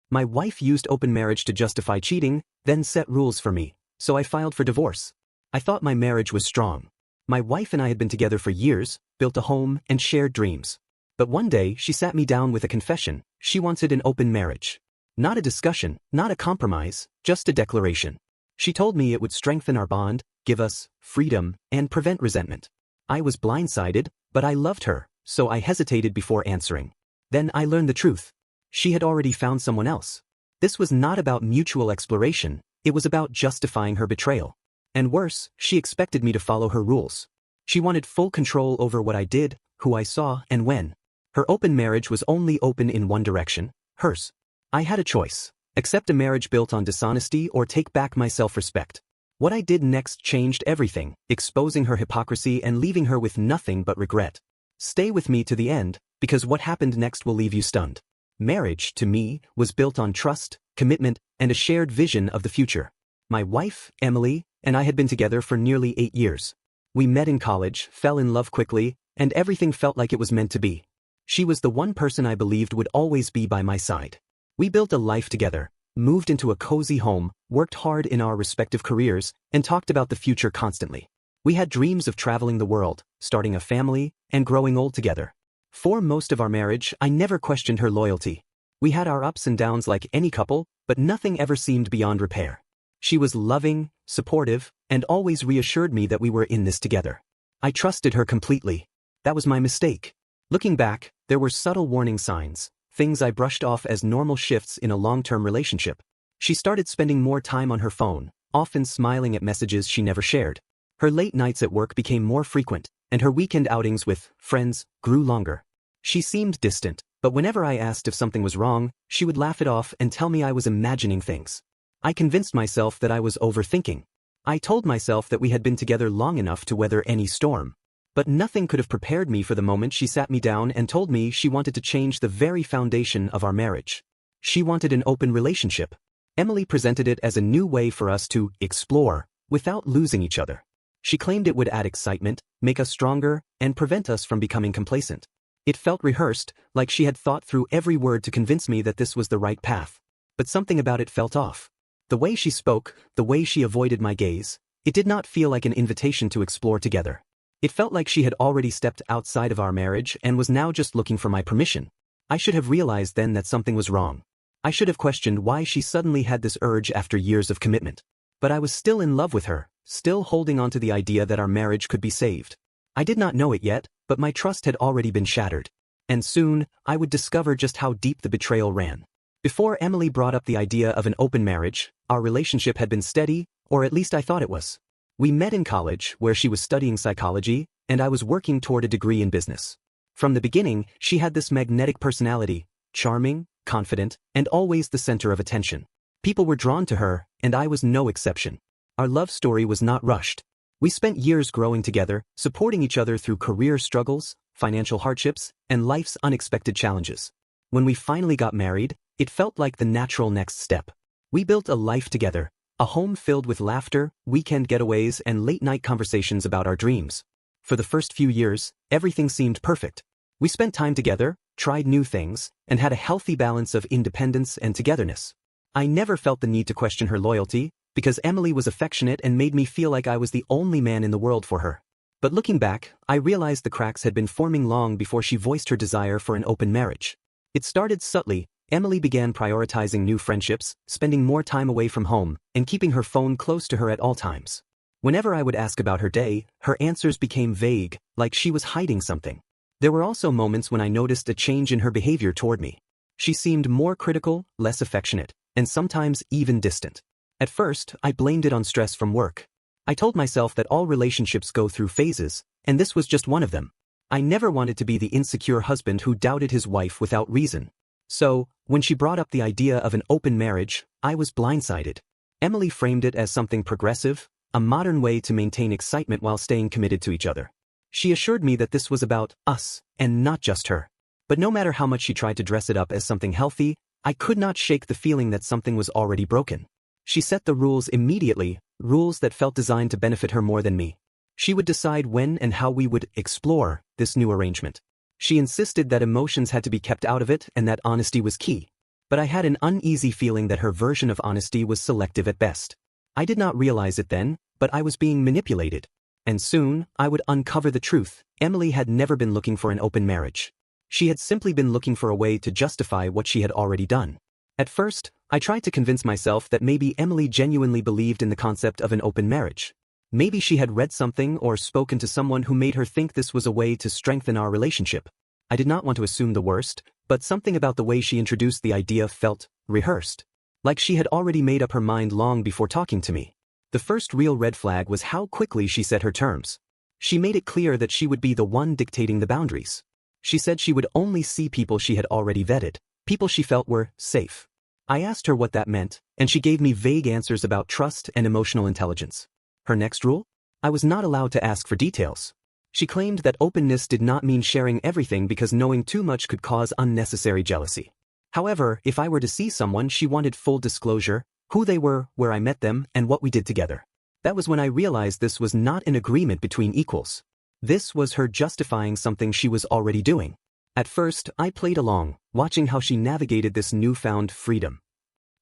My wife used open marriage to justify cheating, then set rules for me, so I filed for divorce. I thought my marriage was strong. My wife and I had been together for years, built a home, and shared dreams. But one day she sat me down with a confession. She wanted an open marriage. Not a discussion, not a compromise, just a declaration. She told me it would strengthen our bond, give us freedom, and prevent resentment. I was blindsided, but I loved her, so I hesitated before answering. Then I learned the truth. She had already found someone else. This was not about mutual exploration, it was about justifying her betrayal. And worse, she expected me to follow her rules. She wanted full control over what I did, who I saw, and when. Her open marriage was only open in one direction, hers. I had a choice: accept a marriage built on dishonesty or take back my self-respect. What I did next changed everything, exposing her hypocrisy and leaving her with nothing but regret. Stay with me to the end, because what happened next will leave you stunned. Marriage, to me, was built on trust, commitment, and a shared vision of the future. My wife, Emily, and I had been together for nearly 8 years. We met in college, fell in love quickly, and everything felt like it was meant to be. She was the one person I believed would always be by my side. We built a life together, moved into a cozy home, worked hard in our respective careers, and talked about the future constantly. We had dreams of traveling the world, starting a family, and growing old together. For most of our marriage, I never questioned her loyalty. We had our ups and downs like any couple, but nothing ever seemed beyond repair. She was loving, supportive, and always reassured me that we were in this together. I trusted her completely. That was my mistake. Looking back, there were subtle warning signs, things I brushed off as normal shifts in a long-term relationship. She started spending more time on her phone, often smiling at messages she never shared. Her late nights at work became more frequent, and her weekend outings with friends grew longer. She seemed distant, but whenever I asked if something was wrong, she would laugh it off and tell me I was imagining things. I convinced myself that I was overthinking. I told myself that we had been together long enough to weather any storm. But nothing could have prepared me for the moment she sat me down and told me she wanted to change the very foundation of our marriage. She wanted an open relationship. Emily presented it as a new way for us to explore without losing each other. She claimed it would add excitement, make us stronger, and prevent us from becoming complacent. It felt rehearsed, like she had thought through every word to convince me that this was the right path. But something about it felt off. The way she spoke, the way she avoided my gaze, it did not feel like an invitation to explore together. It felt like she had already stepped outside of our marriage and was now just looking for my permission. I should have realized then that something was wrong. I should have questioned why she suddenly had this urge after years of commitment. But I was still in love with her, still holding on to the idea that our marriage could be saved. I did not know it yet, but my trust had already been shattered. And soon, I would discover just how deep the betrayal ran. Before Emily brought up the idea of an open marriage, our relationship had been steady, or at least I thought it was. We met in college, where she was studying psychology, and I was working toward a degree in business. From the beginning, she had this magnetic personality, charming, confident, and always the center of attention. People were drawn to her, and I was no exception. Our love story was not rushed. We spent years growing together, supporting each other through career struggles, financial hardships, and life's unexpected challenges. When we finally got married, it felt like the natural next step. We built a life together, a home filled with laughter, weekend getaways, and late-night conversations about our dreams. For the first few years, everything seemed perfect. We spent time together, tried new things, and had a healthy balance of independence and togetherness. I never felt the need to question her loyalty, because Emily was affectionate and made me feel like I was the only man in the world for her. But looking back, I realized the cracks had been forming long before she voiced her desire for an open marriage. It started subtly. Emily began prioritizing new friendships, spending more time away from home, and keeping her phone close to her at all times. Whenever I would ask about her day, her answers became vague, like she was hiding something. There were also moments when I noticed a change in her behavior toward me. She seemed more critical, less affectionate, and sometimes even distant. At first, I blamed it on stress from work. I told myself that all relationships go through phases, and this was just one of them. I never wanted to be the insecure husband who doubted his wife without reason. So, when she brought up the idea of an open marriage, I was blindsided. Emily framed it as something progressive, a modern way to maintain excitement while staying committed to each other. She assured me that this was about us, and not just her. But no matter how much she tried to dress it up as something healthy, I could not shake the feeling that something was already broken. She set the rules immediately, rules that felt designed to benefit her more than me. She would decide when and how we would explore this new arrangement. She insisted that emotions had to be kept out of it and that honesty was key. But I had an uneasy feeling that her version of honesty was selective at best. I did not realize it then, but I was being manipulated. And soon, I would uncover the truth. Emily had never been looking for an open marriage. She had simply been looking for a way to justify what she had already done. At first, I tried to convince myself that maybe Emily genuinely believed in the concept of an open marriage. Maybe she had read something or spoken to someone who made her think this was a way to strengthen our relationship. I did not want to assume the worst, but something about the way she introduced the idea felt rehearsed. Like she had already made up her mind long before talking to me. The first real red flag was how quickly she set her terms. She made it clear that she would be the one dictating the boundaries. She said she would only see people she had already vetted, people she felt were safe. I asked her what that meant, and she gave me vague answers about trust and emotional intelligence. Her next rule? I was not allowed to ask for details. She claimed that openness did not mean sharing everything because knowing too much could cause unnecessary jealousy. However, if I were to see someone, she wanted full disclosure, who they were, where I met them, and what we did together. That was when I realized this was not an agreement between equals. This was her justifying something she was already doing. At first, I played along, watching how she navigated this newfound freedom.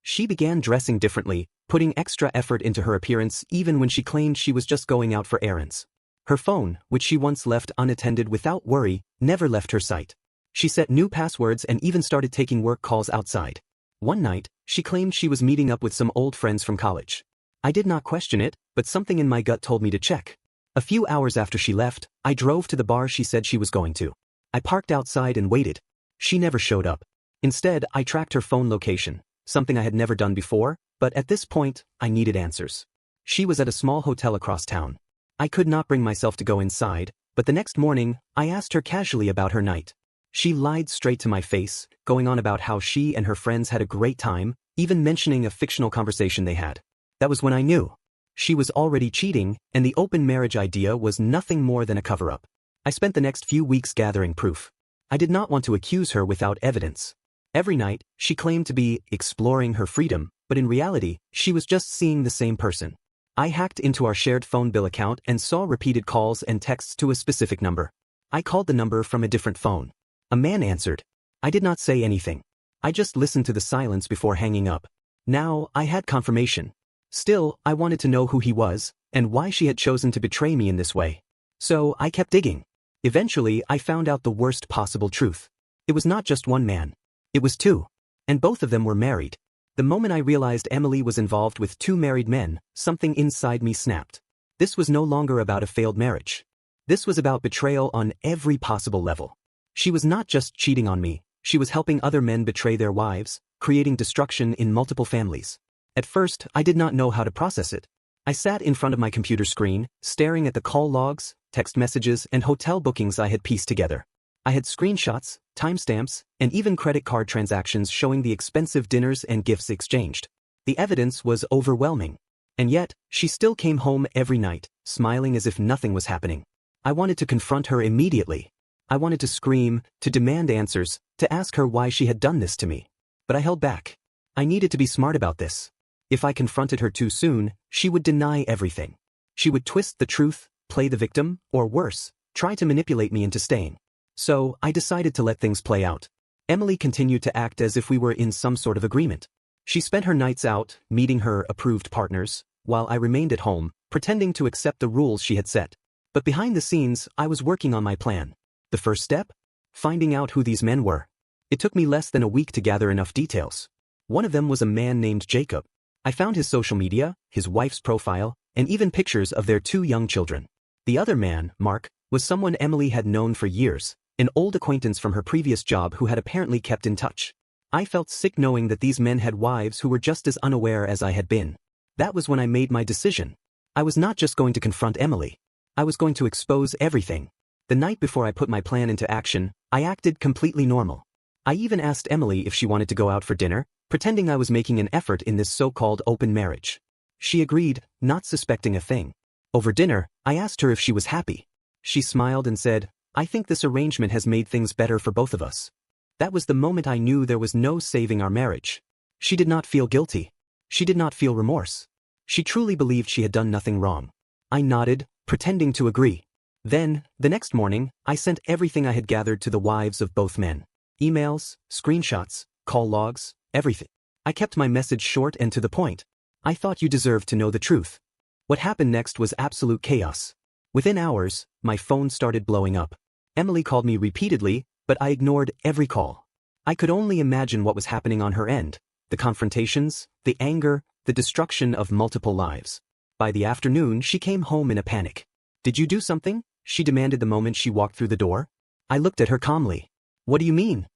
She began dressing differently, putting extra effort into her appearance even when she claimed she was just going out for errands. Her phone, which she once left unattended without worry, never left her sight. She set new passwords and even started taking work calls outside. One night, she claimed she was meeting up with some old friends from college. I did not question it, but something in my gut told me to check. A few hours after she left, I drove to the bar she said she was going to. I parked outside and waited. She never showed up. Instead, I tracked her phone location, something I had never done before, but at this point, I needed answers. She was at a small hotel across town. I could not bring myself to go inside, but the next morning, I asked her casually about her night. She lied straight to my face, going on about how she and her friends had a great time, even mentioning a fictional conversation they had. That was when I knew. She was already cheating, and the open marriage idea was nothing more than a cover-up. I spent the next few weeks gathering proof. I did not want to accuse her without evidence. Every night, she claimed to be exploring her freedom, but in reality, she was just seeing the same person. I hacked into our shared phone bill account and saw repeated calls and texts to a specific number. I called the number from a different phone. A man answered. I did not say anything. I just listened to the silence before hanging up. Now, I had confirmation. Still, I wanted to know who he was, and why she had chosen to betray me in this way. So, I kept digging. Eventually, I found out the worst possible truth. It was not just one man. It was two. And both of them were married. The moment I realized Emily was involved with two married men, something inside me snapped. This was no longer about a failed marriage. This was about betrayal on every possible level. She was not just cheating on me, she was helping other men betray their wives, creating destruction in multiple families. At first, I did not know how to process it. I sat in front of my computer screen, staring at the call logs, text messages, and hotel bookings I had pieced together. I had screenshots, timestamps, and even credit card transactions showing the expensive dinners and gifts exchanged. The evidence was overwhelming. And yet, she still came home every night, smiling as if nothing was happening. I wanted to confront her immediately. I wanted to scream, to demand answers, to ask her why she had done this to me. But I held back. I needed to be smart about this. If I confronted her too soon, she would deny everything. She would twist the truth, play the victim, or worse, try to manipulate me into staying. So, I decided to let things play out. Emily continued to act as if we were in some sort of agreement. She spent her nights out, meeting her approved partners, while I remained at home, pretending to accept the rules she had set. But behind the scenes, I was working on my plan. The first step? Finding out who these men were. It took me less than a week to gather enough details. One of them was a man named Jacob. I found his social media, his wife's profile, and even pictures of their two young children. The other man, Mark, was someone Emily had known for years, an old acquaintance from her previous job who had apparently kept in touch. I felt sick knowing that these men had wives who were just as unaware as I had been. That was when I made my decision. I was not just going to confront Emily. I was going to expose everything. The night before I put my plan into action, I acted completely normal. I even asked Emily if she wanted to go out for dinner, pretending I was making an effort in this so-called open marriage. She agreed, not suspecting a thing. Over dinner, I asked her if she was happy. She smiled and said, I think this arrangement has made things better for both of us. That was the moment I knew there was no saving our marriage. She did not feel guilty. She did not feel remorse. She truly believed she had done nothing wrong. I nodded, pretending to agree. Then, the next morning, I sent everything I had gathered to the wives of both men. Emails, screenshots, call logs, everything. I kept my message short and to the point. I thought you deserved to know the truth. What happened next was absolute chaos. Within hours, my phone started blowing up. Emily called me repeatedly, but I ignored every call. I could only imagine what was happening on her end. The confrontations, the anger, the destruction of multiple lives. By the afternoon, she came home in a panic. Did you do something? She demanded the moment she walked through the door. I looked at her calmly. What do you mean?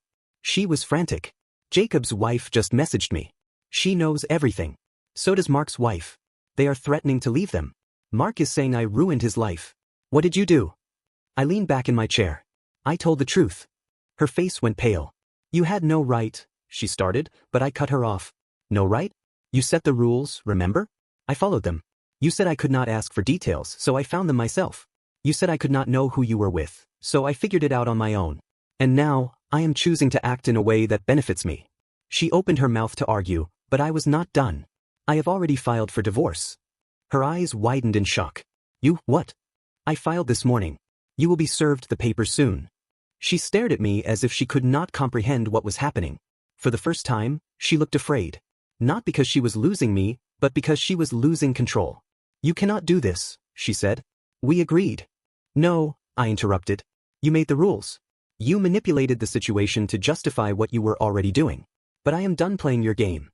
She was frantic. Jacob's wife just messaged me. She knows everything. So does Mark's wife. They are threatening to leave them. Mark is saying I ruined his life. What did you do? I leaned back in my chair. I told the truth. Her face went pale. You had no right, she started, but I cut her off. No right? You set the rules, remember? I followed them. You said I could not ask for details, so I found them myself. You said I could not know who you were with, so I figured it out on my own. And now, I am choosing to act in a way that benefits me. She opened her mouth to argue, but I was not done. I have already filed for divorce. Her eyes widened in shock. You, what? I filed this morning. You will be served the papers soon. She stared at me as if she could not comprehend what was happening. For the first time, she looked afraid. Not because she was losing me, but because she was losing control. You cannot do this, she said. We agreed. No, I interrupted. You made the rules. You manipulated the situation to justify what you were already doing. But I am done playing your game.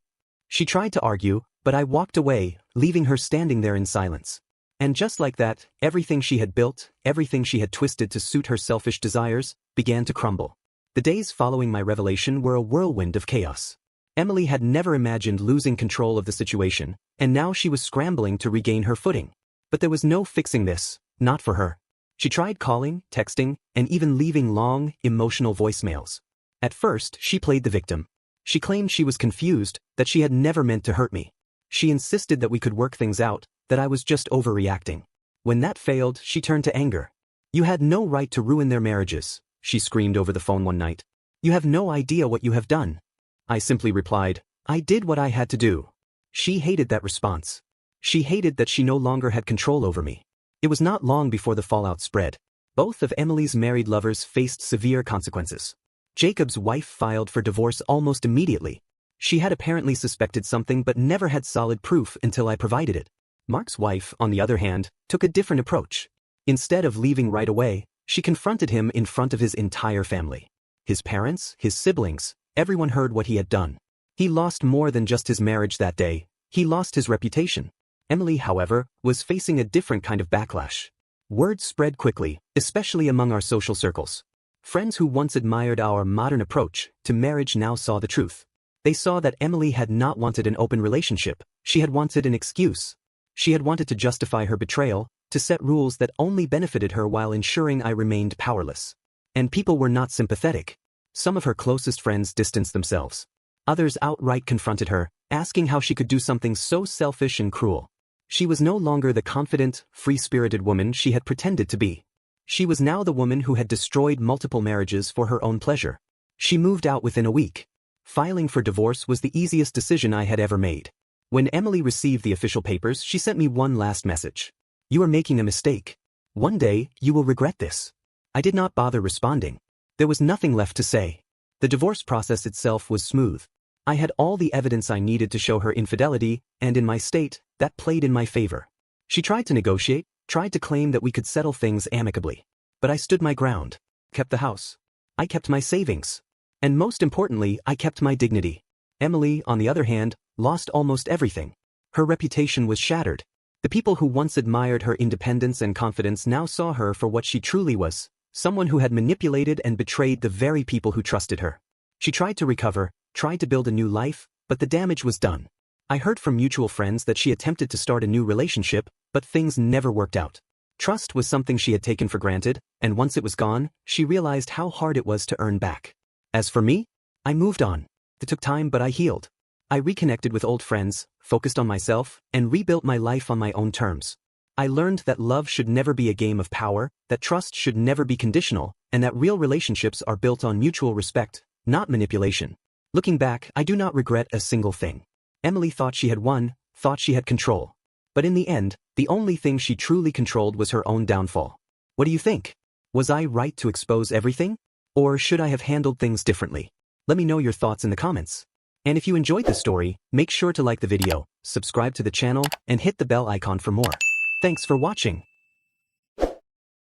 She tried to argue, but I walked away, leaving her standing there in silence. And just like that, everything she had built, everything she had twisted to suit her selfish desires, began to crumble. The days following my revelation were a whirlwind of chaos. Emily had never imagined losing control of the situation, and now she was scrambling to regain her footing. But there was no fixing this, not for her. She tried calling, texting, and even leaving long, emotional voicemails. At first, she played the victim. She claimed she was confused, that she had never meant to hurt me. She insisted that we could work things out, that I was just overreacting. When that failed, she turned to anger. You had no right to ruin their marriages, she screamed over the phone one night. You have no idea what you have done. I simply replied, I did what I had to do. She hated that response. She hated that she no longer had control over me. It was not long before the fallout spread. Both of Emily's married lovers faced severe consequences. Jacob's wife filed for divorce almost immediately. She had apparently suspected something but never had solid proof until I provided it. Mark's wife, on the other hand, took a different approach. Instead of leaving right away, she confronted him in front of his entire family. His parents, his siblings, everyone heard what he had done. He lost more than just his marriage that day. He lost his reputation. Emily, however, was facing a different kind of backlash. Word spread quickly, especially among our social circles. Friends who once admired our modern approach to marriage now saw the truth. They saw that Emily had not wanted an open relationship, she had wanted an excuse. She had wanted to justify her betrayal, to set rules that only benefited her while ensuring I remained powerless. And people were not sympathetic. Some of her closest friends distanced themselves. Others outright confronted her, asking how she could do something so selfish and cruel. She was no longer the confident, free-spirited woman she had pretended to be. She was now the woman who had destroyed multiple marriages for her own pleasure. She moved out within a week. Filing for divorce was the easiest decision I had ever made. When Emily received the official papers, she sent me one last message. You are making a mistake. One day, you will regret this. I did not bother responding. There was nothing left to say. The divorce process itself was smooth. I had all the evidence I needed to show her infidelity, and in my state, that played in my favor. She tried to negotiate, tried to claim that we could settle things amicably. But I stood my ground, kept the house. I kept my savings. And most importantly, I kept my dignity. Emily, on the other hand, lost almost everything. Her reputation was shattered. The people who once admired her independence and confidence now saw her for what she truly was, someone who had manipulated and betrayed the very people who trusted her. She tried to recover, tried to build a new life, but the damage was done. I heard from mutual friends that she attempted to start a new relationship, but things never worked out. Trust was something she had taken for granted, and once it was gone, she realized how hard it was to earn back. As for me, I moved on. It took time, but I healed. I reconnected with old friends, focused on myself, and rebuilt my life on my own terms. I learned that love should never be a game of power, that trust should never be conditional, and that real relationships are built on mutual respect, not manipulation. Looking back, I do not regret a single thing. Emily thought she had won, thought she had control. But in the end, the only thing she truly controlled was her own downfall. What do you think? Was I right to expose everything? Or should I have handled things differently? Let me know your thoughts in the comments. And if you enjoyed the story, make sure to like the video, subscribe to the channel, and hit the bell icon for more. Thanks for watching.